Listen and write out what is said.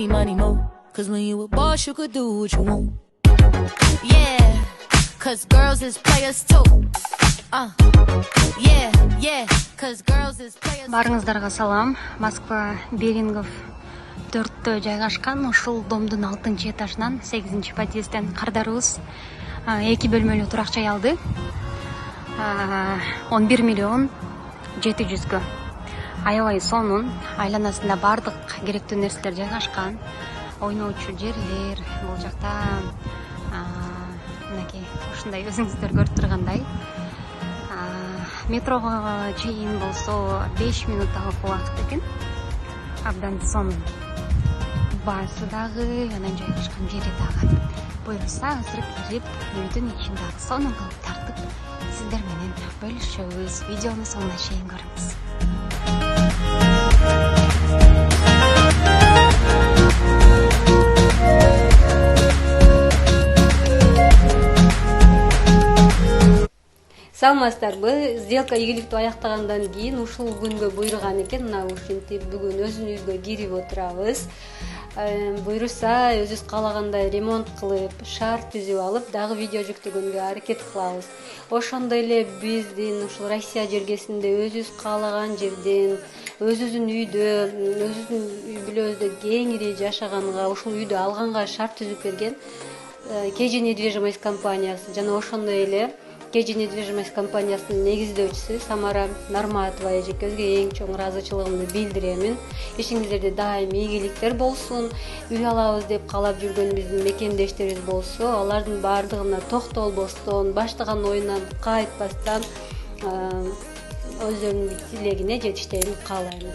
money, money, more. Cause when you a boss, you could do what you want. Yeah, cause girls is players too. Yeah, yeah, cause girls is players too. Барыңыздарга салам. Москва Берингов 4-тө жайгашкан ушул домдун 6-этажынан 8 подъезден кардарыбыз 2 бөлмөлүү турак жай алды. 11 миллион 700гө. Аябай сонун, айланасында бардык керектүү нерселер жайгашкан. Ойноочу жерлер, бул жакта мынакей ушундай өзүңүздөр көрүп тургандай. Метрого чейин болсо 5 минуттагы убакыт экен. Абдан сонун. Баасы дагы, анан жайгашкан жери дагы. Буюрса ысырып кирип, үйдүн ичин дагы сонун кылып тартып, сиздер менен бөлүшөбүз. Видеону соңуна чейин көрүңүз. Саламатсыздарбы? Сделка ийгиликтүү аяктагандан кийин ушул күнгө буйруган экен. Мына ушинтип бүгүн өзүбүзгө кирип отурабыз. Буйруса өзүбүз каалагандай ремонт кылып, шарт түзүп алып, дагы видео жүктөгөнгө аракет кылабыз. Ошондой эле биздин ушул Россия жергесинде өзүбүз каалаган жерден, өзүбүздүн үйдө, өзүбүздүн үй бүлөбүздө кеңири жашаганга, ушул үйдү алганга шарт түзүп берген KG недвижимость компаниясы жана ошондой эле KG недвижимость компаниясынын негиздөөчүсү Самара Нарматова эжекебизге эң чоң ыраазычылыгымды билдиремин. Ишиңиздерде дайым ийгиликтер болсун. Үй алабыз деп каалап жүргөн биздин мекендештерибиз болсо, алардын баардыгына токтолбостон, баштаган оюнан кайтпастан өздөрүнүн тилегине жетиштерин каалайм.